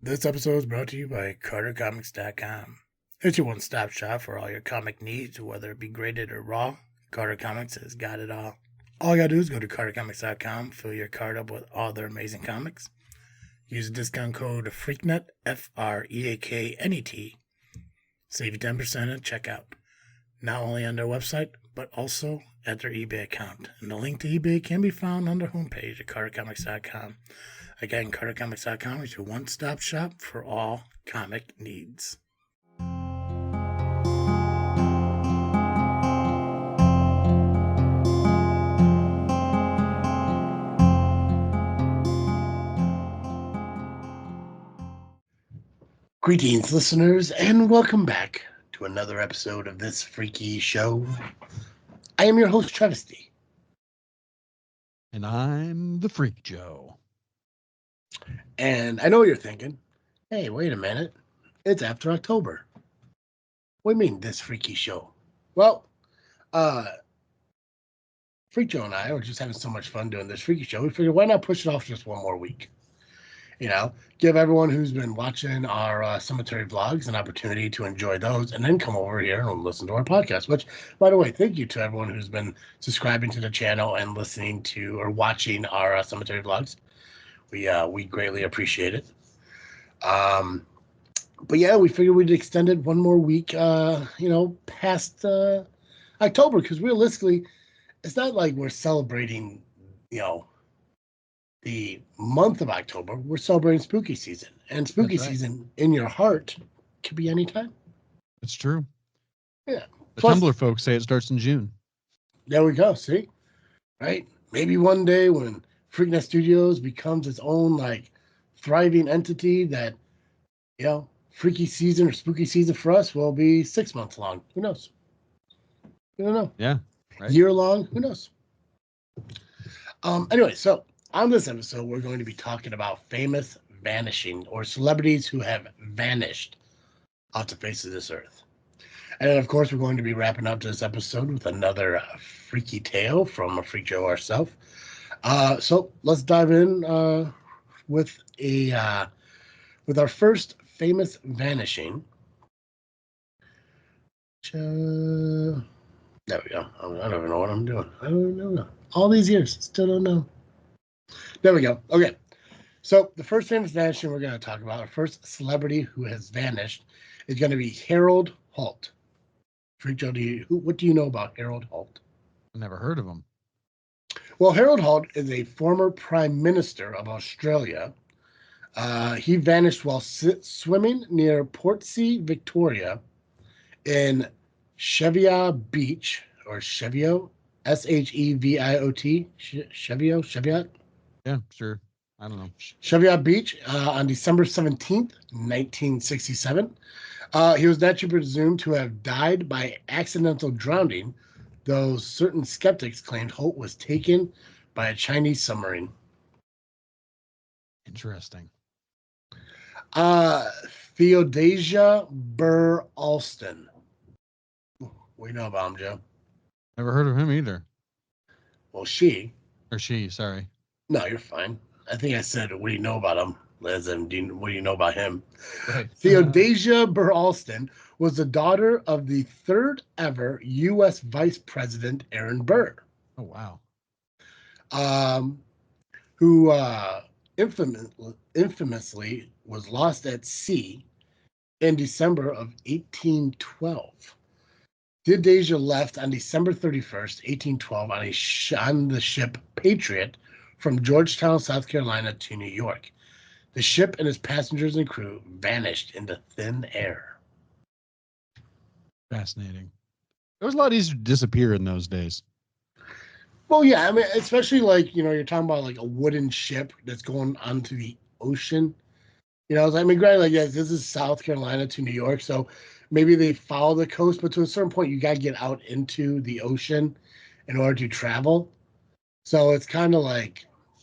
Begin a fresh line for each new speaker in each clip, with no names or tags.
This episode is brought to you by CarterComics.com. It's your one-stop shop for all your comic needs, whether it be graded or raw. Carter Comics has got it all. All you gotta do is go to CarterComics.com, fill your card up with all their amazing comics. Use the discount code FREAKNET, FREAKNET. Save you 10% at checkout. Not only on their website, but also at their eBay account. And the link to eBay can be found on their homepage at CarterComics.com. Again, CarterComics.com is your one-stop shop for all comic needs. Greetings, listeners, and welcome back to another episode of this freaky show. I am your host, Travesty.
And I'm the Freak Joe.
And I know what you're thinking. Hey, wait a minute. It's after October. What do you mean, this freaky show? Well, Freak Joe and I were just having so much fun doing this freaky show. We figured, why not push it off just one more week? You know, give everyone who's been watching our cemetery vlogs an opportunity to enjoy those and then come over here and listen to our podcast, which, by the way, thank you to everyone who's been subscribing to the channel and listening to or watching our cemetery vlogs. We greatly appreciate it. But yeah, we figured we'd extend it one more week, past October, because realistically, it's not like we're celebrating, the month of October. We're celebrating spooky season, and spooky season in your heart could be any time.
It's true.
Yeah.
The Tumblr folks say it starts in June.
There we go. See, right? Maybe one day when Freaknet Studios becomes its own thriving entity, that freaky season or spooky season for us will be 6 months long. Who knows? We don't know.
Yeah. Right.
Year long. Who knows? Anyway, so on this episode, we're going to be talking about famous vanishing or celebrities who have vanished off the face of this earth. And then, of course, we're going to be wrapping up this episode with another freaky tale from a Freak Joe ourselves. So let's dive in with our first famous vanishing. There we go. I don't even know what I'm doing. I don't know. All these years, still don't know. There we go. Okay. So the first famous vanishing we're going to talk about, our first celebrity who has vanished, is going to be Harold Holt. Freak Joe, what do you know about Harold Holt?
Never heard of him.
Well, Harold Holt is a former Prime Minister of Australia. He vanished while swimming near Portsea, Victoria, in Cheviot Beach, or Cheviot, Sheviot, Cheviot?
Yeah, sure. I don't know.
Cheviot Beach on December 17th, 1967. He was naturally presumed to have died by accidental drowning, though certain skeptics claimed Holt was taken by a Chinese submarine.
Interesting.
Theodosia Burr Alston. What do you know about him, Joe?
Never heard of him either.
Well, she.
Or she, sorry.
No, you're fine. I think I said, what do you know about him? As in, what do you know about him?
Right.
Theodosia Burr Alston was the daughter of the third ever U.S. Vice President Aaron Burr.
Oh, wow.
Who infamously was lost at sea in December of 1812. Theodosia left on December 31st, 1812 on the ship Patriot from Georgetown, South Carolina to New York. The ship and its passengers and crew vanished into thin air.
Fascinating. It was a lot easier to disappear in those days.
Well, yeah, I mean, especially you're talking about a wooden ship that's going onto the ocean. Granted, yes, this is South Carolina to New York, so maybe they follow the coast, but to a certain point, you got to get out into the ocean in order to travel. So it's kind of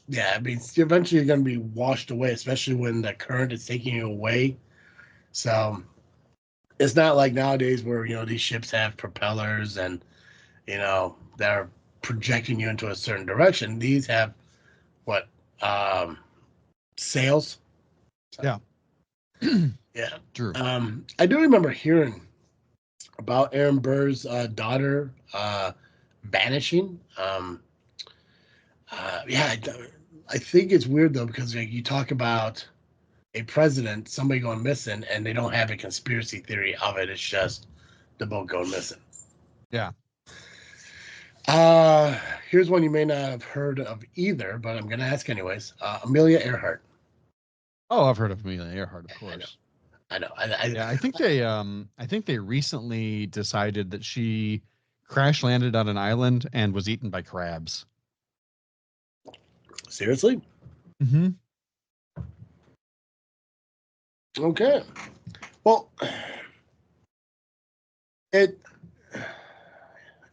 eventually you're going to be washed away, especially when the current is taking you away. So it's not like nowadays where, these ships have propellers and, they're projecting you into a certain direction. These have sails.
Yeah.
Yeah.
True.
I do remember hearing about Aaron Burr's daughter vanishing. Yeah, I think it's weird though because like, you talk about a president, somebody going missing, and they don't have a conspiracy theory of it. It's just the boat going missing.
Yeah.
Here's one you may not have heard of either, but I'm gonna ask anyways. Amelia Earhart.
Oh, I've heard of Amelia Earhart, of course.
I know.
Yeah, I think they recently decided that she crash landed on an island and was eaten by crabs.
Seriously?
Mm-hmm.
Okay. Well, it.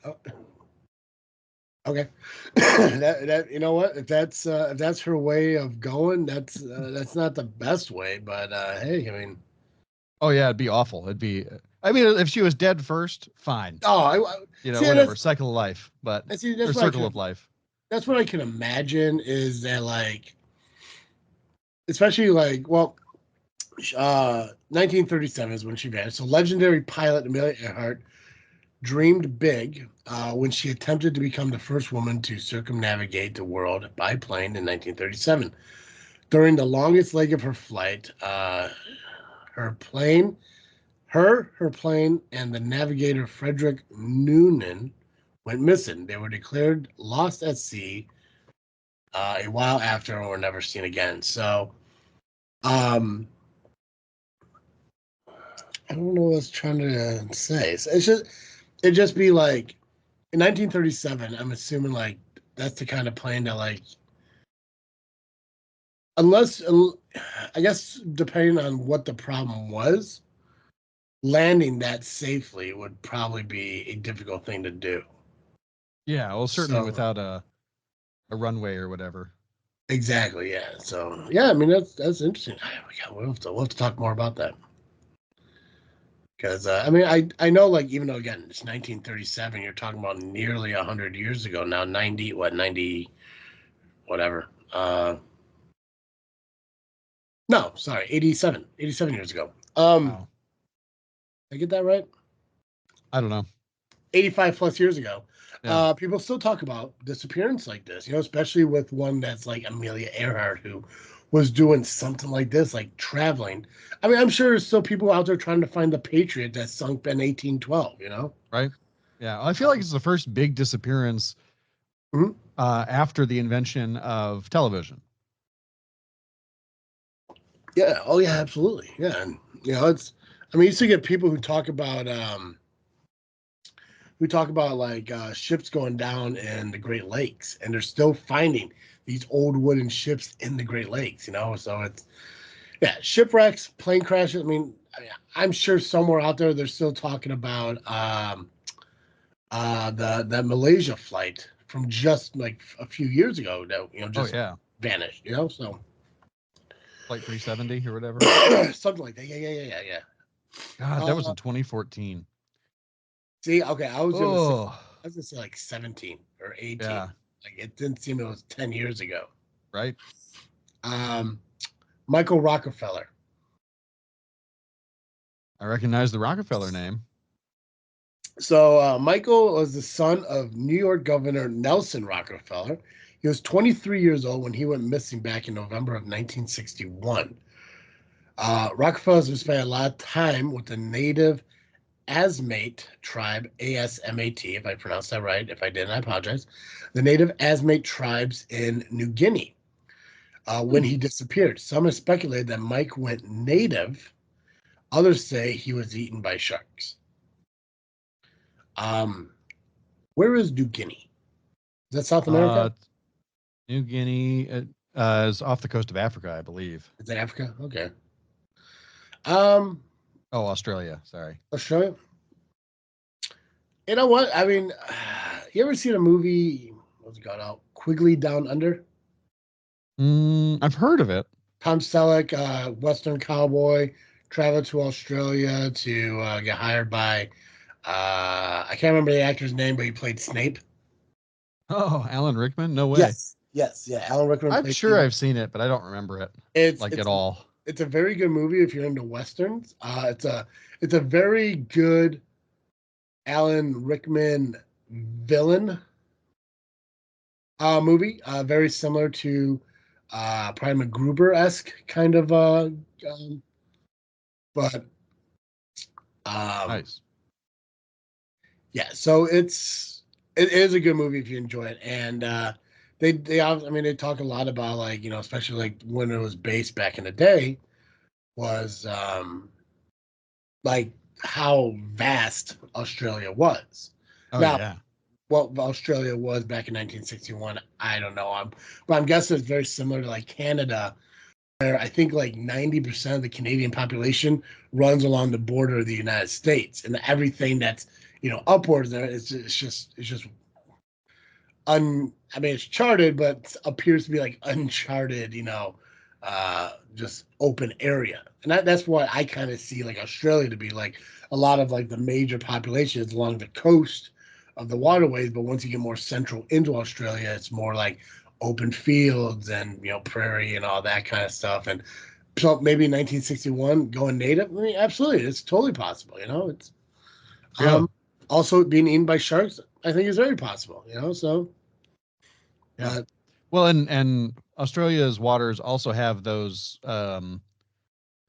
oh, Okay. That you know what? If that's her way of going, that's not the best way. But hey, I mean,
Oh yeah, it'd be awful. It'd be. I mean, if she was dead first, fine.
oh,
You know,
see
whatever. Cycle of life, but
I see
or circle of life.
that's what I can imagine is that like, especially like, well, 1937 is when she vanished. So legendary pilot Amelia Earhart dreamed big when she attempted to become the first woman to circumnavigate the world by plane in 1937. During the longest leg of her flight, her plane, her plane, and the navigator Frederick Noonan went missing. They were declared lost at sea a while after and were never seen again. So, um, I don't know what I was trying to say. It's just it'd just be like in 1937. I'm assuming like that's the kind of plane that like unless I guess depending on what the problem was, landing that safely would probably be a difficult thing to do.
Yeah, well, certainly
So
without a runway or whatever.
exactly, yeah. So yeah, I mean that's interesting. Yeah, we'll have to talk more about that because I mean I know like even though again it's 1937, you're talking about nearly 100 years ago now. 90 whatever. No, sorry, 87 years ago.
Wow.
Did I get that right?
I don't know.
85 plus years ago.
Yeah.
People still talk about disappearance like this, you know, especially with one that's like Amelia Earhart, who was doing something like this, like traveling. I mean, I'm sure there's still people out there trying to find the Patriot that sunk in 1812, you know?
Right. Yeah. I feel like it's the first big disappearance
Mhm.
after the invention of television.
Yeah. Oh, yeah, absolutely. Yeah. And, you know, I mean, you used to get people who talk about like ships going down in the Great Lakes, and they're still finding these old wooden ships in the Great Lakes, you know? So it's, yeah, shipwrecks, plane crashes. I'm sure somewhere out there they're still talking about the Malaysia flight from just like a few years ago that
Oh
just
yeah.
vanished. You know, so
Flight 370 or whatever.
something like that. Yeah.
God, that was
Uh,
in 2014.
See, okay,
Oh,
I was gonna say like 17 or 18.
yeah.
Like it didn't seem it was 10 years ago.
Right.
Um, Michael Rockefeller.
I recognize the Rockefeller name.
So Michael was the son of New York Governor Nelson Rockefeller. He was 23 years old when he went missing back in November of 1961. Rockefellers have spent a lot of time with the native Asmate tribe, ASMAT, if I pronounced that right. If I didn't, I apologize. The native Asmate tribes in New Guinea when he disappeared. Some have speculated that Mike went native. Others say he was eaten by sharks. Um, where is New Guinea? Is that South
Uh,
America?
New Guinea is off the coast of Africa, I believe.
Is it Africa? Okay. Um,
Oh, Australia. Sorry.
Australia. You know what? I mean, you ever seen a movie? What's it called? Out Quigley Down Under.
I've heard of it.
Tom Selleck, Western cowboy, traveled to Australia to get hired by. I can't remember the actor's name, but he played Snape.
Oh, Alan Rickman? No way.
Yes, yeah. Alan Rickman
I'm
played
sure
Snape.
I've seen it, but I don't remember it
It's
like
it's
at all.
it's a very good movie if you're into westerns. It's a very good Alan Rickman villain movie. Very similar to probably MacGruber-esque kind of but
Nice.
yeah, so it is a good movie if you enjoy it. And I mean they talk a lot about like, especially like when it was based back in the day was like how vast Australia was.
Oh
Now,
yeah.
what Australia was back in 1961, I don't know. But I'm guessing it's very similar to like Canada, where I think like 90% of the Canadian population runs along the border of the United States, and everything that's upwards there, it's just I mean, it's charted, but appears to be like uncharted, just open area. And that's what I kind of see like Australia to be like. A lot of like the major populations along the coast of the waterways, but once you get more central into Australia, it's more like open fields and prairie and all that kind of stuff. And so maybe 1961 going native. I mean, absolutely, it's totally possible. It's
Yeah.
also being eaten by sharks. I think is very possible. So.
Yeah.
But
Well, and Australia's waters also have those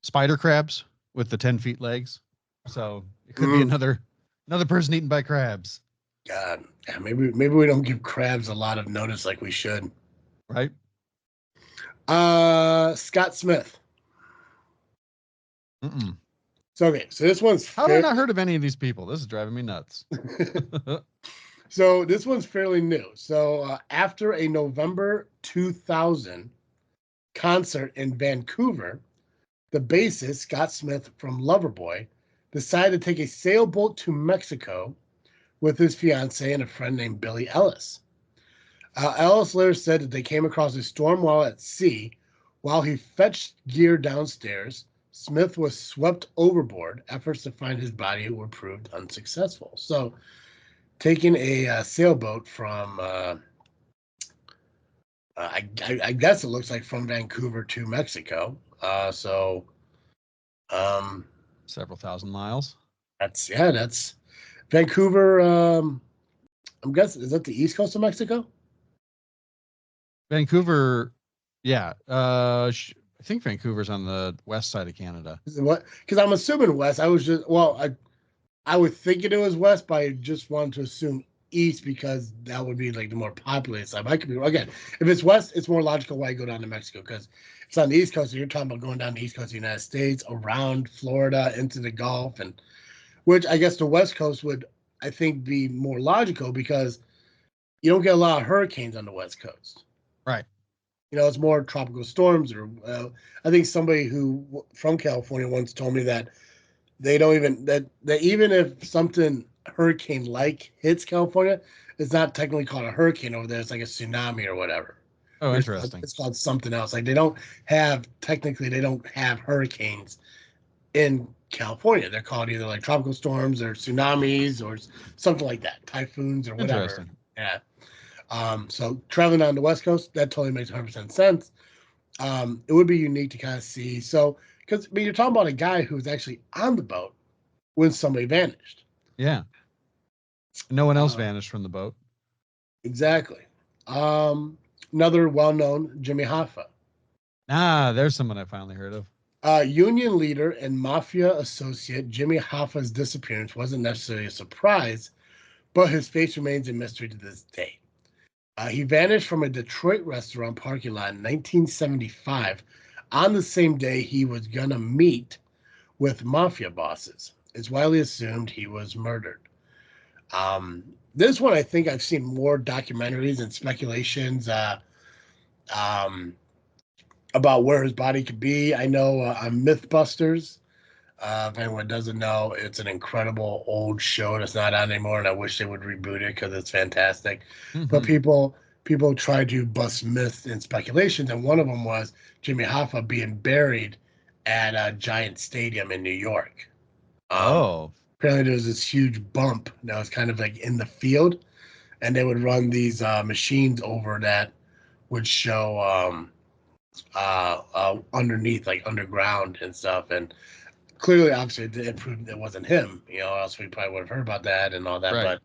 spider crabs with the 10 feet legs. So it could be another person eaten by crabs.
God, yeah, maybe we don't give crabs a lot of notice like we should.
Right?
Scott Smith.
Mm-mm.
So okay, so this one's
How have I
fair.
not heard of any of these people? This is driving me nuts.
So this one's fairly new. So after a November 2000 concert in Vancouver, the bassist Scott Smith from Loverboy decided to take a sailboat to Mexico with his fiancee and a friend named Billy Ellis. Ellis later said that they came across a storm while at sea. While he fetched gear downstairs, Smith was swept overboard. Efforts to find his body were proved unsuccessful. So, taking a sailboat from, I guess it looks like from Vancouver to Mexico. Um,
Several thousand miles.
that's Vancouver. I'm guessing, is that the east coast of Mexico?
Vancouver, yeah. I think Vancouver's on the west side of Canada.
Is it what? Because I'm assuming west. I would think it was west, but I just wanted to assume east because that would be like the more populated side. But I could be wrong. Again. If it's west, it's more logical why I go down to Mexico because it's on the east coast. And you're talking about going down the east coast of the United States, around Florida, into the Gulf, and which I guess the west coast would I think be more logical because you don't get a lot of hurricanes on the west coast.
Right.
It's more tropical storms, or I think somebody who from California once told me that they don't even that even if something hurricane like hits California, it's not technically called a hurricane over there. It's like a tsunami or whatever.
Oh,
Or
interesting.
it's called something else. Like they don't have hurricanes in California. They're called either like tropical storms or tsunamis or something like that, typhoons or whatever.
Interesting.
Yeah. So traveling on the West Coast, that totally makes 100% sense. It would be unique to kind of see. So, because I mean, you're talking about a guy who was actually on the boat when somebody vanished.
Yeah. No one else
Uh,
vanished from the boat.
exactly. Another well-known Jimmy Hoffa,
Ah, there's someone I finally heard of.
union leader and mafia associate. Jimmy Hoffa's disappearance wasn't necessarily a surprise, but his face remains a mystery to this day. He vanished from a Detroit restaurant parking lot in 1975 on the same day he was gonna meet with mafia bosses. It's widely assumed he was murdered. This one, I think I've seen more documentaries and speculations um, about where his body could be. I know on MythBusters, if anyone doesn't know, it's an incredible old show that's not on anymore, and I wish they would reboot it because it's fantastic. But
Mm-hmm.
people try to bust myths and speculations, and one of them was Jimmy Hoffa being buried at a Giant Stadium in New York. Um,
Oh,
Apparently, there was this huge bump that was kind of like in the field, and they would run these machines over that would show underneath, like underground and stuff. And clearly, obviously, it proved it wasn't him. Or else we probably would have heard about that and all that.
Right.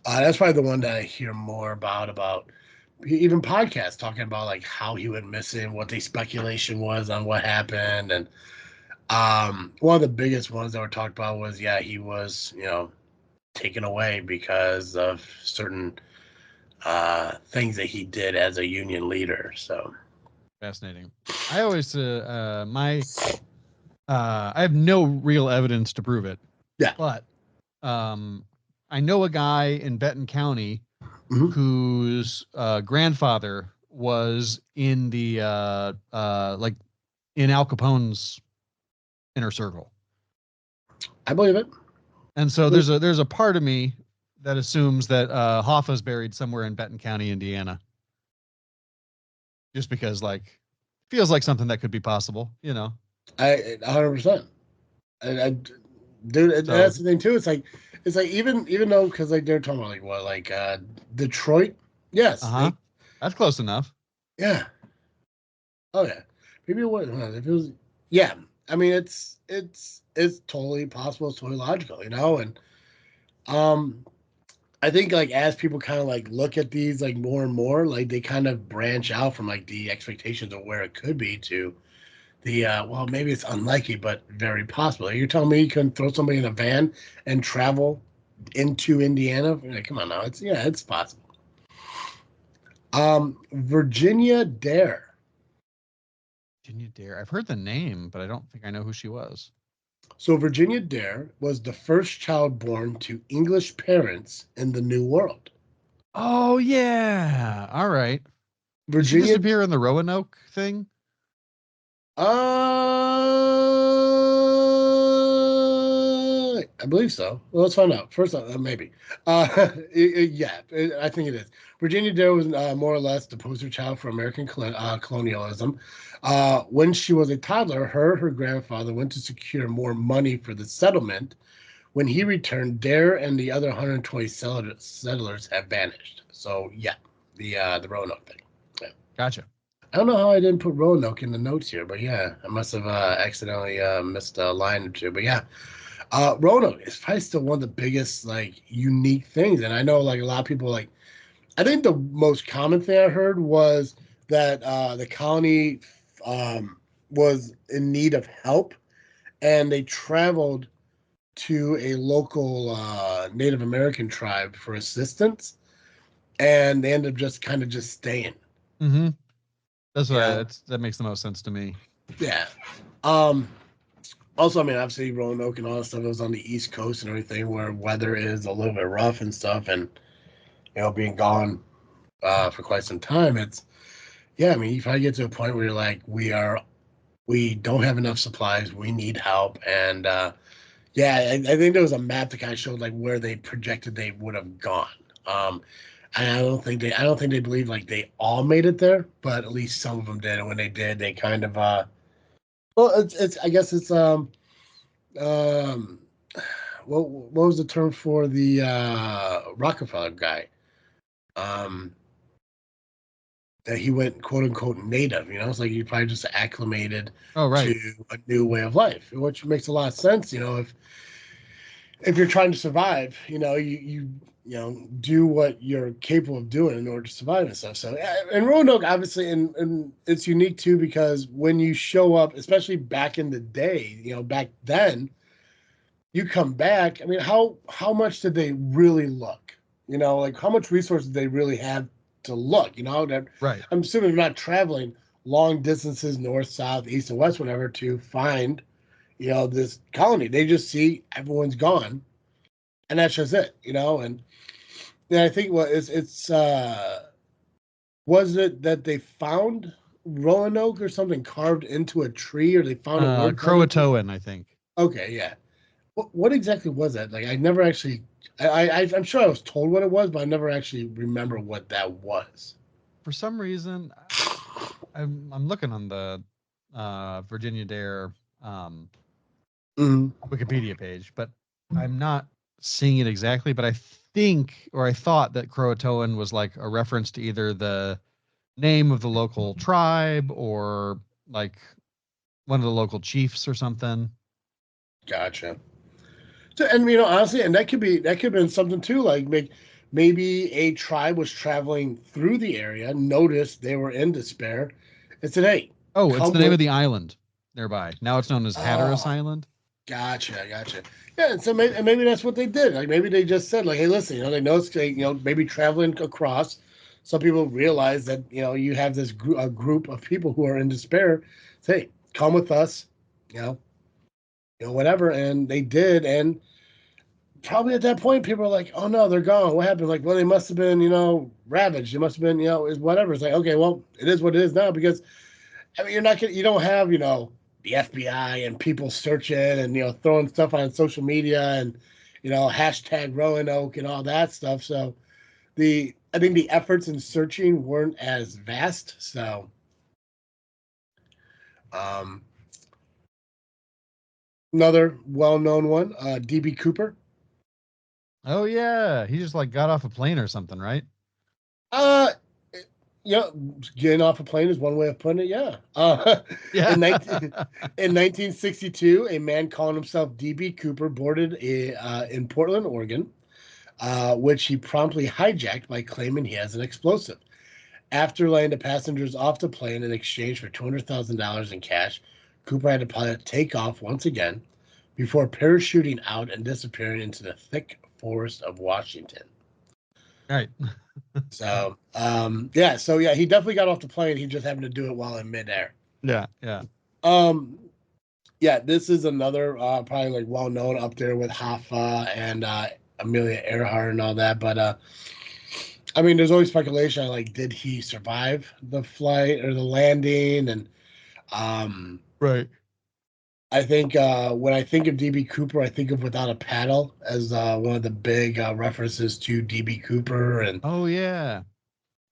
But that's probably the one that I hear more about even podcasts talking about like how he went missing, what the speculation was on what happened, and one of the biggest ones that were talked about was he was taken away because of certain things that he did as a union leader. So
Fascinating. I always I have no real evidence to prove it.
Yeah.
But I know a guy in Benton County
Mhm.
whose grandfather was in the like in Al Capone's inner circle.
I believe it.
And so there's a part of me that assumes that Hoffa's buried somewhere in Benton County, Indiana. Just because like feels like something that could be possible,
I 100%. Dude,
So
that's the thing too. It's like even though because like they're talking about like what like Detroit. Yes.
uh-huh. That's close enough.
Yeah. Oh yeah. Maybe it was. If it was. Yeah. I mean, it's totally possible. It's totally logical. And um, I think like as people kind of like look at these like more and more, like they kind of branch out from like the expectations of where it could be to the well, maybe it's unlikely, but very possible. You're telling me you can throw somebody in a van and travel into Indiana? Like, come on now, it's possible. Virginia Dare.
Virginia Dare. I've heard the name, but I don't think I know who she was.
So Virginia Dare was the first child born to English parents in the New World.
Oh yeah. All right. Did she
Virginia,
disappear in the Roanoke thing?
I believe so. Well, let's find out. First, maybe. Yeah, I think it is. Virginia Dare was more or less the poster child for American colonialism. When she was a toddler, her grandfather went to secure more money for the settlement. When he returned, Dare and the other 120 settlers have vanished. So, yeah, the Roanoke thing. Yeah.
Gotcha.
I don't know how I didn't put Roanoke in the notes here, but yeah, I must have accidentally missed a line or two. But yeah, Roanoke is probably still one of the biggest like unique things, and I know like a lot of people like. I think the most common thing I heard was that the colony was in need of help, and they traveled to a local Native American tribe for assistance, and they ended up just kind of just staying.
Mm-hmm. That's
Yeah,
that makes the most sense to me.
yeah. Um, Also, I mean, obviously Roanoke and all that stuff was on the East Coast and everything, where weather is a little bit rough and stuff, and being gone for quite some time, it's yeah. I mean, you probably get to a point where you're like, we don't have enough supplies, we need help, and yeah, I think there was a map that kind of showed like where they projected they would have gone. Um, and I don't think they believe like they all made it there, but at least some of them did, and when they did, they kind of well, it's I guess it's um what was the term for the Rockefeller guy? Um, that he went quote unquote native. It's like he probably just acclimated
Oh right.
to a new way of life, which makes a lot of sense. If you're trying to survive, do what you're capable of doing in order to survive and stuff. So, and Roanoke, obviously, and it's unique too because when you show up, especially back in the day, back then, you come back. I mean, how much did they really look? Like how much resources did they really have to look? That
Right.
I'm assuming they're not traveling long distances north, south, east, and west, whatever, to find this colony. They just see everyone's gone, and that's just it. And I think what is it's was it that they found Roanoke or something carved into a tree, or they found a word carved into?
Croatoan, I think.
Okay, yeah. What exactly was that? Like, I never actually. I'm sure I was told what it was, but I never actually remember what that was.
For some reason, I'm looking on the Virginia Dare
Mhm.
Wikipedia page, but I'm not seeing it exactly. But I think, or I thought that Croatoan was like a reference to either the name of the local tribe or like one of the local chiefs or something.
Gotcha. So, and honestly, and that could have been something too. Like maybe a tribe was traveling through the area, noticed they were in despair, and said, "Hey,
Oh, it's
come
the name
with."
of the island nearby. Now it's known as Hatteras
Oh,
Island.
gotcha. Yeah, and so maybe that's what they did. Like maybe they just said, like, "Hey, listen, they noticed, maybe traveling across, some people realize that you have this a group of people who are in despair. Say, hey, come with us, you know, whatever." And they did, and probably at that point, people are like, "Oh no, they're gone. What happened?" Like, well, they must have been, ravaged. It must have been, is whatever. It's like, okay, well, it is what it is now because I mean, you don't have, the FBI and people searching and throwing stuff on social media and hashtag Roanoke and all that stuff. So I think the efforts in searching weren't as vast. So, um, another well-known one, DB Cooper.
Oh yeah, he just like got off a plane or something, right?
Uh, Yeah, getting off a plane is one way of putting it. Yeah.
Yeah.
In 1962, a man calling himself DB Cooper boarded in Portland, Oregon, which he promptly hijacked by claiming he has an explosive. After laying the passengers off the plane in exchange for $200,000 in cash, Cooper had the pilot take off once again before parachuting out and disappearing into the thick forest of Washington.
Right.
So, yeah, he definitely got off the plane. He just happened to do it while in midair.
Yeah, yeah.
Um, yeah, this is another probably like well known up there with Hoffa and Amelia Earhart and all that. But I mean, there's always speculation on, like, did he survive the flight or the landing? And um,
Right.
I think when I think of DB Cooper, I think of Without a Paddle as one of the big references to DB Cooper. And
Oh yeah.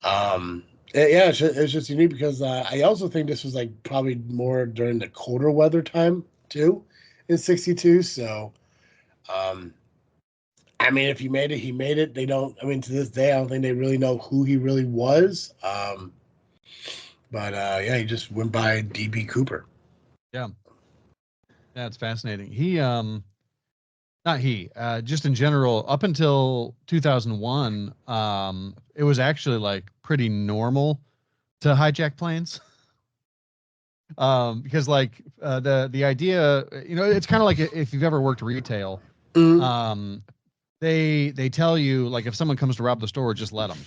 Um, yeah, it's just unique because I also think this was like probably more during the colder weather time too in '62. So, um, I mean, if he made it, he made it. They don't. I mean, to this day, I don't think they really know who he really was. But yeah, he just went by DB Cooper.
Yeah. That's fascinating. He not he, just in general, up until 2001, it was actually like pretty normal to hijack planes. Because like the idea, it's kind of like if you've ever worked retail,
Mm.
um, they tell you like if someone comes to rob the store, just let them.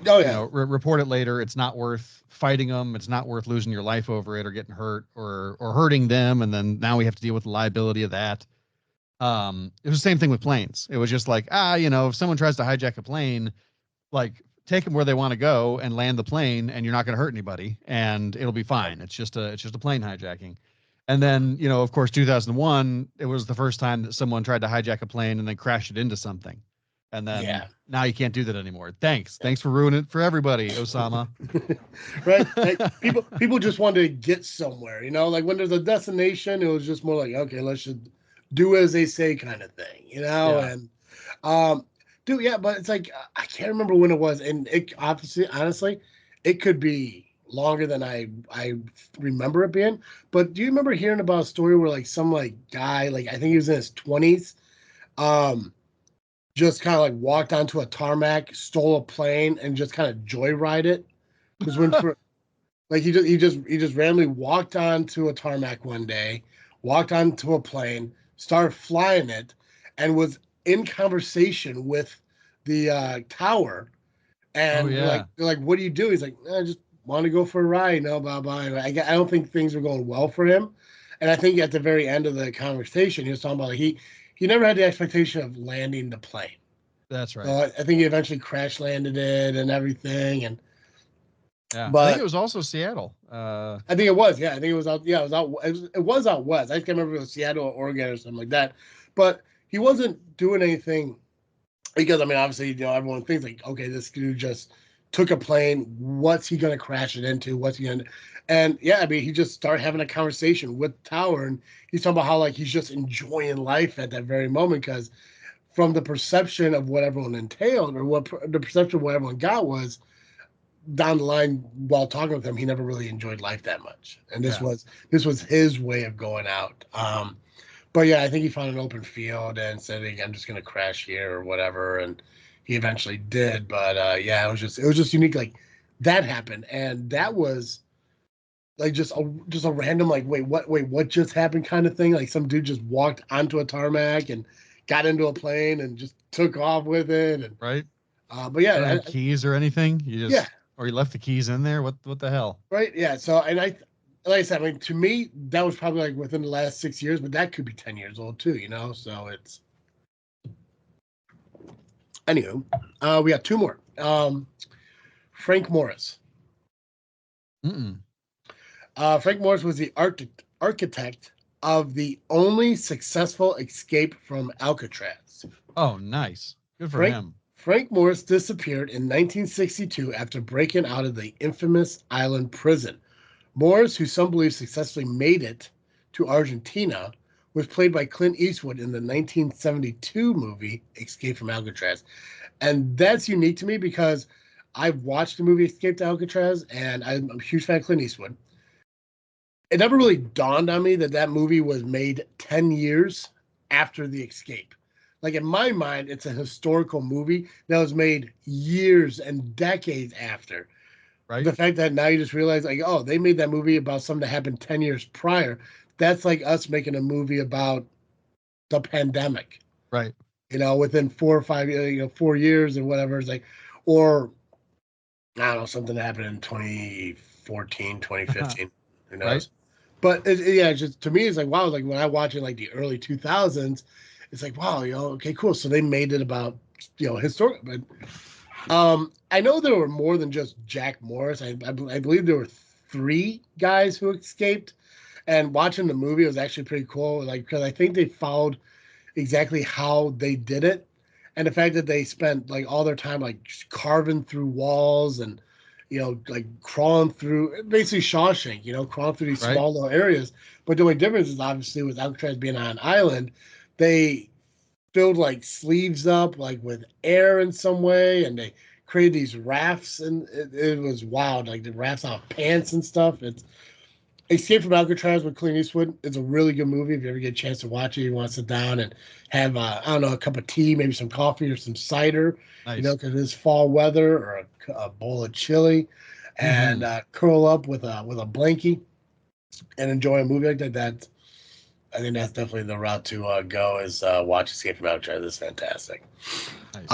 Oh yeah,
Report it later. It's not worth fighting them. It's not worth losing your life over it or getting hurt or hurting them, and then now we have to deal with the liability of that. It was the same thing with planes. It was just like, if someone tries to hijack a plane, like take them where they want to go and land the plane, and you're not going to hurt anybody, and it'll be fine. It's just a plane hijacking. And then, of course, 2001, it was the first time that someone tried to hijack a plane and then crash it into something. And then
yeah.
now you can't do that anymore. Thanks for ruining it for everybody, Osama.
Right? Like people just wanted to get somewhere, like when there's a destination, it was just more like, okay, let's just do as they say kind of thing.
Yeah.
And um dude, yeah, but it's like I can't remember when it was, and it obviously honestly, it could be longer than I remember it being. But do you remember hearing about a story where like some like guy, like I think he was in his 20s, um just kind of like walked onto a tarmac, stole a plane, and just kind of joyride it? Just went for like he just randomly walked onto a tarmac one day, walked onto a plane, started flying it, and was in conversation with the tower.
Oh
And
yeah.
they're like, "What do you do?" He's like, "I just want to go for a ride, blah blah." I don't think things were going well for him, and I think at the very end of the conversation, he was talking about like he never had the expectation of landing the plane.
That's
So
right.
I think he eventually crash landed it and everything, and
Yeah. I think it
but
was also Seattle.
I think it was. Yeah, I think it was out. Yeah, it was out. It was out west. I can't remember if it was Seattle or Oregon or something like that. But he wasn't doing anything because I mean, obviously, everyone thinks like, okay, this dude just took a plane. What's he gonna crash it into? What's he gonna? And yeah, I mean, he just started having a conversation with Tower, and he's talking about how like he's just enjoying life at that very moment because from the perception of what everyone entailed or the perception of what everyone got was down the line while talking with him, he never really enjoyed life that much, and this
Yeah.
was his way of going out. But yeah, I think he found an open field and said, hey, I'm just going to crash here or whatever. And he eventually did. But yeah, it was just unique. Like that happened. And that was like just a random, like, wait, what just happened kind of thing. Like some dude just walked onto a tarmac and got into a plane and just took off with it. And,
Right.
but yeah,
Don't have keys or anything. You
yeah,
just, or you left the keys in there. What the hell?
right. Yeah. So, and like I said, I mean, to me, that was probably like within the last 6 years, but that could be 10 years old too, you know? So it's, anywho, we got two more. Frank Morris.
Mm-mm.
Frank Morris was the architect of the only successful escape from Alcatraz.
Oh, nice. Good for
Frank
him.
Frank Morris disappeared in 1962 after breaking out of the infamous island prison. Morris, who some believe successfully made it to Argentina, was played by Clint Eastwood in the 1972 movie Escape from Alcatraz. And that's unique to me because I've watched the movie Escape to Alcatraz, and I'm a huge fan of Clint Eastwood. It never really dawned on me that that movie was made 10 years after the escape. Like in my mind, it's a historical movie that was made years and decades after.
Right.
The fact that now you just realize, like, oh, they made that movie about something that happened 10 years prior. That's like us making a movie about the pandemic,
Right.
you know, within 4 or 5, 4 years or whatever. It's like, or I don't know, something that happened in 2014, 2015. Who
Right.
knows? But yeah, it's just to me, it's like wow. Like when I watch it, like the early 2000s, it's like wow, okay, cool. So they made it about historic. But I know there were more than just Jack Morris. I believe there were three guys who escaped. And watching the movie was actually pretty cool. Like because I think they followed exactly how they did it, and the fact that they spent like all their time like carving through walls and like crawling through basically Shawshank, crawling through these
Right.
small little areas. But the only difference is obviously with Alcatraz being on an island, they filled like sleeves up like with air in some way, and they created these rafts, and it was wild. Like the rafts out of pants and stuff. It's Escape from Alcatraz with Clint Eastwood is a really good movie. If you ever get a chance to watch it, you want to sit down and have, I don't know, a cup of tea, maybe some coffee or some cider,
Nice.
because it's fall weather, or a bowl of chili, and
Mm-hmm.
curl up with a blankie and enjoy a movie like that. I think that's definitely the route to go is watch Escape from Alcatraz. It's fantastic.
Nice.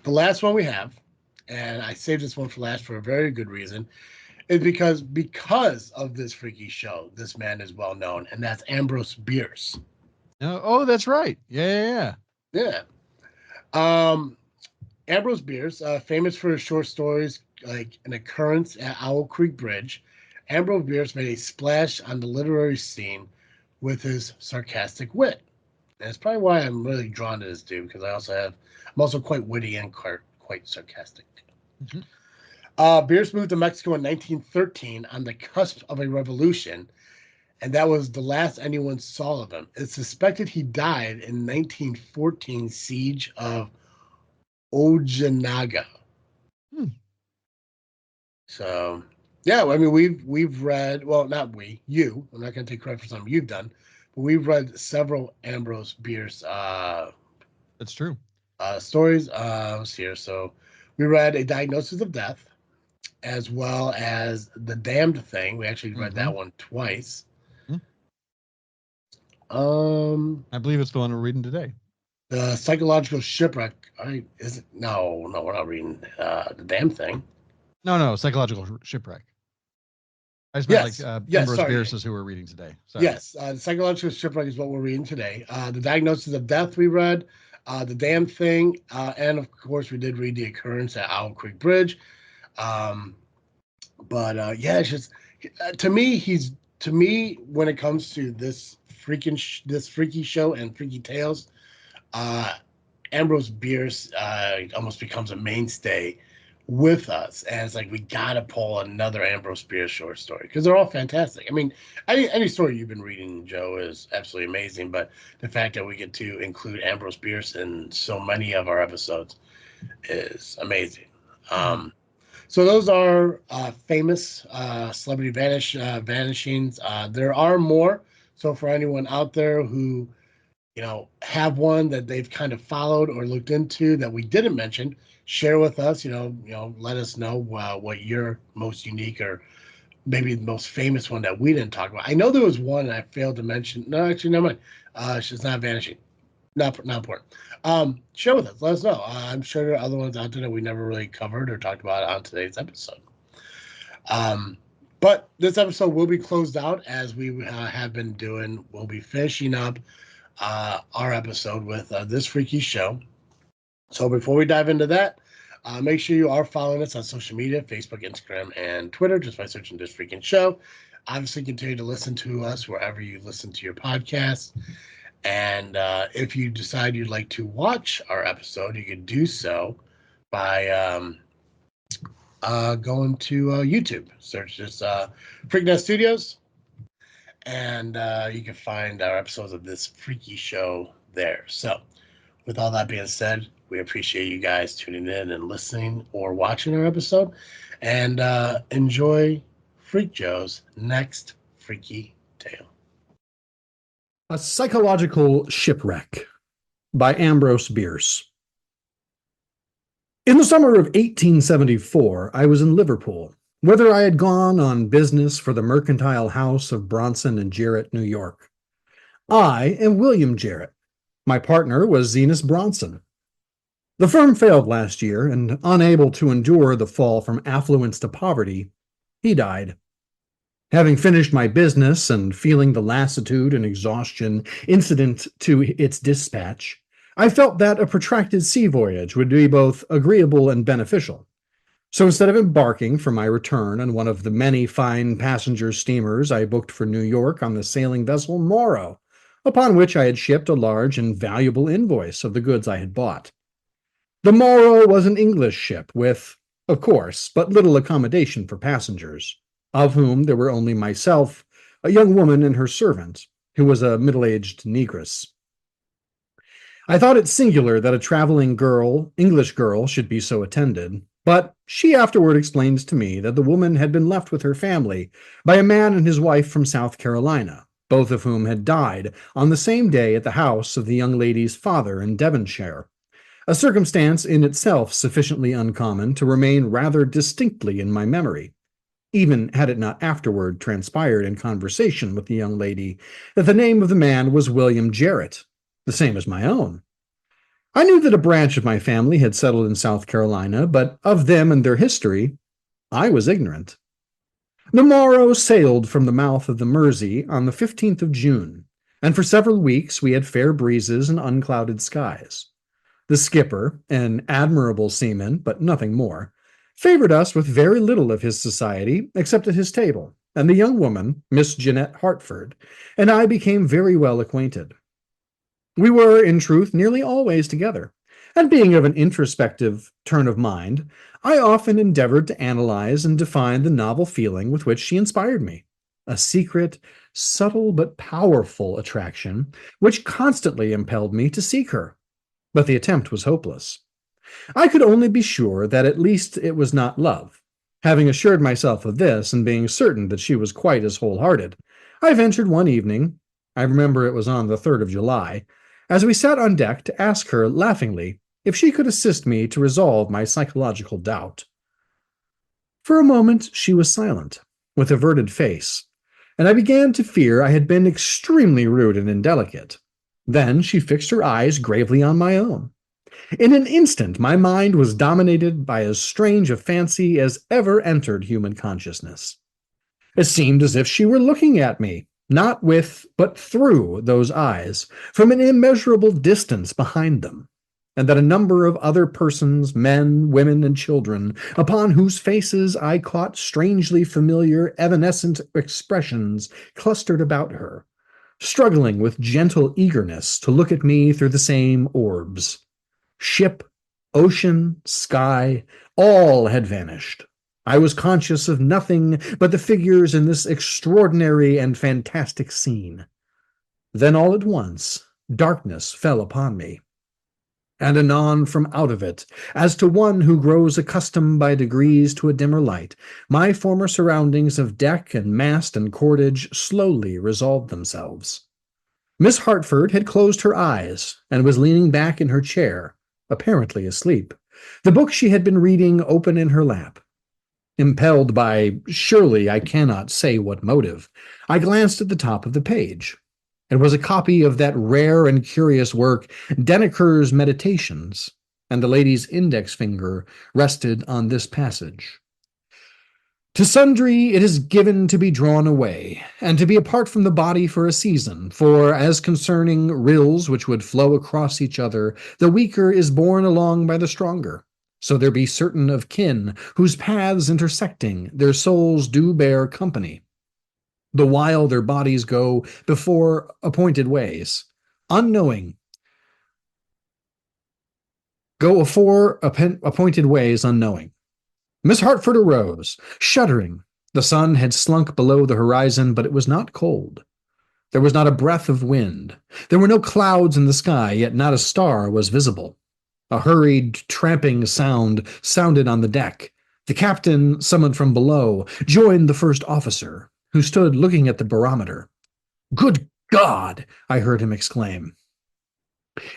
The last one we have, and I saved this one for last for a very good reason, is because of this freaky show, this man is well known, and that's Ambrose Bierce.
No, oh, that's right. Yeah.
Yeah. Um, Ambrose Bierce, famous for his short stories like An Occurrence at Owl Creek Bridge, Ambrose Bierce made a splash on the literary scene with his sarcastic wit. And it's probably why I'm really drawn to this dude because I'm also quite witty and quite sarcastic.
Yeah.
Bierce moved to Mexico in 1913 on the cusp of a revolution, and that was the last anyone saw of him. It's suspected he died in 1914 siege of Ojinaga.
Hmm.
So, yeah, I mean, we've read, well, not we, you. I'm not going to take credit for something you've done, but we've read several Ambrose Bierce
That's true.
stories. Let's see here. So, we read A Diagnosis of Death, as well as The Damned Thing. We actually read
Mm-hmm.
that one twice.
Hmm.
Um,
I believe it's the one we're reading today.
The Psychological Shipwreck. Is it? No, we're not reading The Damn Thing.
No, psychological shipwreck. I just meant like
Yes,
Ambrose
sorry.
Bierce is who we're reading today. Sorry.
Yes, The Psychological Shipwreck is what we're reading today. The Diagnosis of Death we read, The Damn Thing, and of course we did read The Occurrence at Owl Creek Bridge. Um, but yeah, it's just to me, when it comes to this freaky show and freaky tales, uh, Ambrose Bierce almost becomes a mainstay with us, and it's like we gotta pull another Ambrose Bierce short story because they're all fantastic. I mean, any story you've been reading, Joe, is absolutely amazing. But the fact that we get to include Ambrose Bierce in so many of our episodes is amazing.
Mm-hmm.
So those are famous celebrity vanishings. There are more. So for anyone out there who have one that they've kind of followed or looked into that we didn't mention, share with us. Let us know what your most unique or maybe the most famous one that we didn't talk about. I know there was one I failed to mention. No, actually, never mind. She's not vanishing. Not important. Share with us. Let us know. I'm sure there are other ones out there that we never really covered or talked about on today's episode. But this episode will be closed out as we have been doing. We'll be finishing up our episode with This Freaky Show. So before we dive into that, make sure you are following us on social media, Facebook, Instagram, and Twitter, just by searching This Freaking Show. Obviously, continue to listen to us wherever you listen to your podcasts. And if you decide you'd like to watch our episode, you can do so by going to YouTube. Search this Freakin' Studios, and you can find our episodes of This Freaky Show there. So, with all that being said, we appreciate you guys tuning in and listening or watching our episode, and enjoy Freak Joe's next freaky tale.
A Psychological Shipwreck by Ambrose Bierce. In the summer of 1874, I was in Liverpool, whither I had gone on business for the mercantile house of Bronson and Jarrett, New York. I am William Jarrett. My partner was Zenas Bronson. The firm failed last year, and unable to endure the fall from affluence to poverty, he died. Having finished my business and feeling the lassitude and exhaustion incident to its dispatch, I felt that a protracted sea voyage would be both agreeable and beneficial. So instead of embarking for my return on one of the many fine passenger steamers I booked for New York on the sailing vessel Morrow, upon which I had shipped a large and valuable invoice of the goods I had bought. The Morrow was an English ship with, of course, but little accommodation for passengers, of whom there were only myself, a young woman, and her servant, who was a middle-aged negress. I thought it singular that a traveling English girl, should be so attended, but she afterward explained to me that the woman had been left with her family by a man and his wife from South Carolina, both of whom had died on the same day at the house of the young lady's father in Devonshire, a circumstance in itself sufficiently uncommon to remain rather distinctly in my memory, even had it not afterward transpired in conversation with the young lady that the name of the man was William Jarrett, the same as my own. I knew that a branch of my family had settled in South Carolina, but of them and their history, I was ignorant. The Morrow sailed from the mouth of the Mersey on the 15th of June, and for several weeks we had fair breezes and unclouded skies. The skipper, an admirable seaman, but nothing more, favored us with very little of his society except at his table, and the young woman, Miss Jeanette Hartford, and I became very well acquainted. We were, in truth, nearly always together, and being of an introspective turn of mind, I often endeavored to analyze and define the novel feeling with which she inspired me, a secret, subtle but powerful attraction which constantly impelled me to seek her. But the attempt was hopeless. I could only be sure that at least it was not love. Having assured myself of this, and being certain that she was quite as wholehearted, I ventured one evening, I remember it was on the 3rd of July, as we sat on deck to ask her, laughingly, if she could assist me to resolve my psychological doubt. For a moment she was silent, with averted face, and I began to fear I had been extremely rude and indelicate. Then she fixed her eyes gravely on my own. In an instant my mind was dominated by as strange a fancy as ever entered human consciousness. It seemed as if she were looking at me, not with, but through those eyes, from an immeasurable distance behind them, and that a number of other persons, men, women, and children, upon whose faces I caught strangely familiar, evanescent expressions, clustered about her, struggling with gentle eagerness to look at me through the same orbs. Ship, ocean, sky, all had vanished. I was conscious of nothing but the figures in this extraordinary and fantastic scene. Then all at once, darkness fell upon me. and anon from out of it, as to one who grows accustomed by degrees to a dimmer light, my former surroundings of deck and mast and cordage slowly resolved themselves. Miss Hartford had closed her eyes and was leaning back in her chair, apparently asleep, the book she had been reading open in her lap. Impelled by, surely I cannot say what motive, I glanced at the top of the page. It was a copy of that rare and curious work, Denneker's Meditations, and the lady's index finger rested on this passage. To sundry it is given to be drawn away, and to be apart from the body for a season, for as concerning rills which would flow across each other, the weaker is borne along by the stronger. So there be certain of kin, whose paths intersecting, their souls do bear company, the while their bodies go before appointed ways, unknowing, go afore appointed ways unknowing. Miss Hartford arose, shuddering. The sun had slunk below the horizon, but it was not cold. There was not a breath of wind. There were no clouds in the sky, yet not a star was visible. A hurried, tramping sound sounded on the deck. The captain, summoned from below, joined the first officer, who stood looking at the barometer. "Good God!" I heard him exclaim.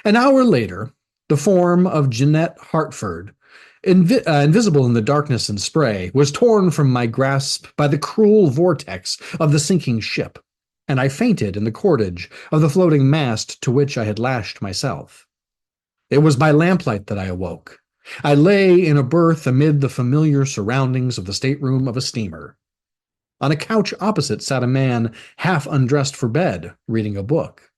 An hour later, the form of Jeanette Hartford, invisible in the darkness and spray, was torn from my grasp by the cruel vortex of the sinking ship, and I fainted in the cordage of the floating mast to which I had lashed myself. It was by lamplight that I awoke. I lay in a berth amid the familiar surroundings of the stateroom of a steamer. On a couch opposite sat a man, half undressed for bed, reading a book.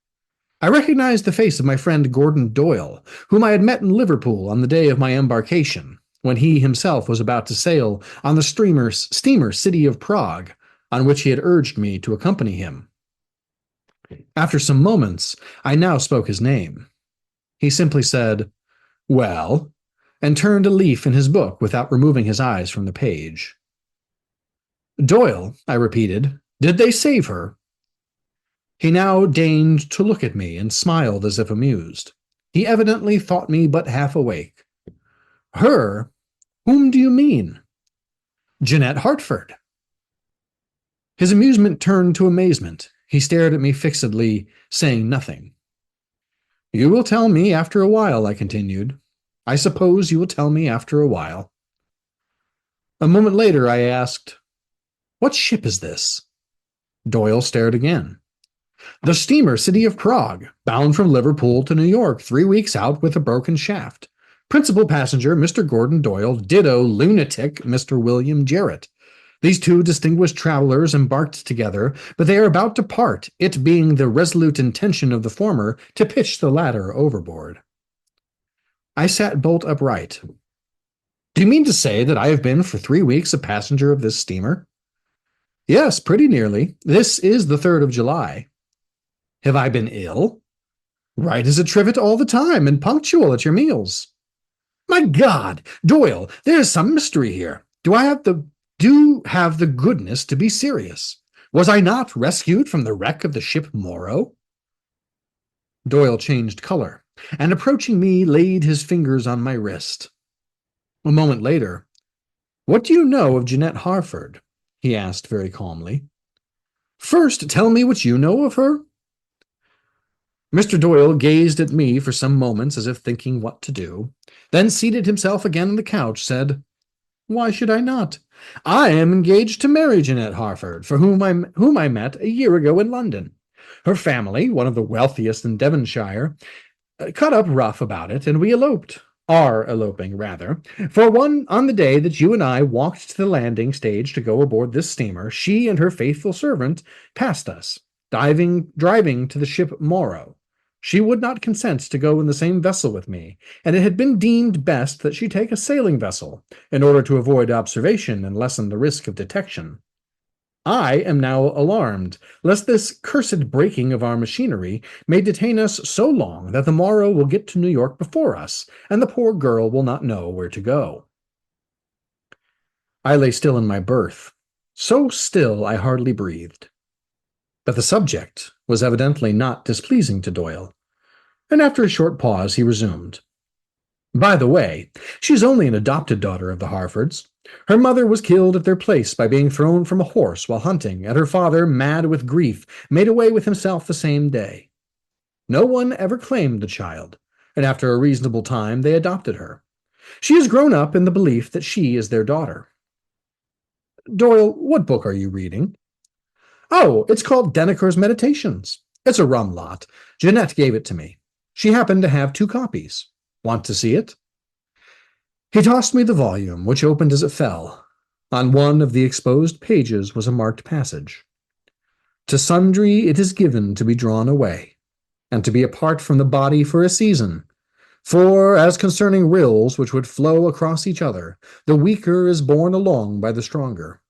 I recognized the face of my friend Gordon Doyle, whom I had met in Liverpool on the day of my embarkation, when he himself was about to sail on the steamer City of Prague, on which he had urged me to accompany him. After some moments, I now spoke his name. He simply said, "Well," and turned a leaf in his book without removing his eyes from the page. "Doyle," I repeated, "did they save her?" He now deigned to look at me and smiled as if amused. He evidently thought me but half awake. "Her? Whom do you mean?" "Jeanette Hartford." His amusement turned to amazement. He stared at me fixedly, saying nothing. "You will tell me after a while," I continued. "I suppose you will tell me after a while." A moment later I asked, "What ship is this?" Doyle stared again. "The steamer City of Prague, bound from Liverpool to New York, 3 weeks out with a broken shaft. Principal passenger, Mr. Gordon Doyle, ditto lunatic, Mr. William Jarrett. These two distinguished travelers embarked together, but they are about to part, it being the resolute intention of the former to pitch the latter overboard." I sat bolt upright. "Do you mean to say that I have been for 3 weeks a passenger of this steamer?" "Yes, pretty nearly. This is the 3rd of July. "Have I been ill?" "Right as a trivet all the time, and punctual at your meals." "My God! Doyle, there is some mystery here. Do have the goodness to be serious. Was I not rescued from the wreck of the ship Morrow?" Doyle changed color, and approaching me laid his fingers on my wrist. A moment later, "What do you know of Jeanette Hartford?" he asked very calmly. "First, tell me what you know of her." Mr. Doyle gazed at me for some moments as if thinking what to do, then seated himself again on the couch, said, "Why should I not? I am engaged to marry Jeanette Hartford, for whom I met a year ago in London. Her family, one of the wealthiest in Devonshire, cut up rough about it, and we are eloping, rather. For on the day that you and I walked to the landing stage to go aboard this steamer, she and her faithful servant passed us, driving to the ship Morrow. She would not consent to go in the same vessel with me, and it had been deemed best that she take a sailing vessel, in order to avoid observation and lessen the risk of detection. I am now alarmed, lest this cursed breaking of our machinery may detain us so long that the Morrow will get to New York before us, and the poor girl will not know where to go." I lay still in my berth, so still I hardly breathed. But the subject was evidently not displeasing to Doyle, and after a short pause he resumed. By the way, she's only an adopted daughter of the Harfords. Her mother was killed at their place by being thrown from a horse while hunting, and her father, mad with grief, made away with himself the same day. No one ever claimed the child, and after a reasonable time they adopted her. She has grown up in the belief that she is their daughter. Doyle, what book are you reading? Oh, it's called Denneker's Meditations. It's a rum lot. Jeanette gave it to me. She happened to have 2 copies. Want to see it? He tossed me the volume, which opened as it fell. On one of the exposed pages was a marked passage. To sundry it is given to be drawn away, and to be apart from the body for a season. For, as concerning rills which would flow across each other, the weaker is borne along by the stronger.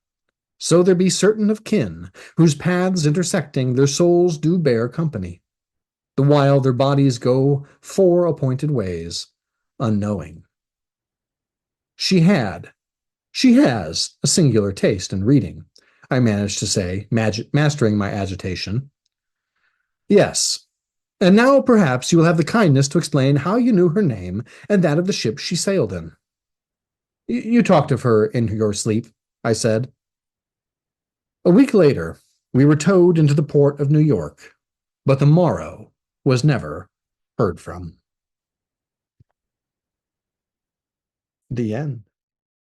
So there be certain of kin, whose paths intersecting their souls do bear company, the while their bodies go 4 appointed ways, unknowing. She has a singular taste in reading, I managed to say, mastering my agitation. Yes, and now perhaps you will have the kindness to explain how you knew her name and that of the ship she sailed in. You talked of her in your sleep, I said. A week later, we were towed into the port of New York, but the morrow was never heard from. The end.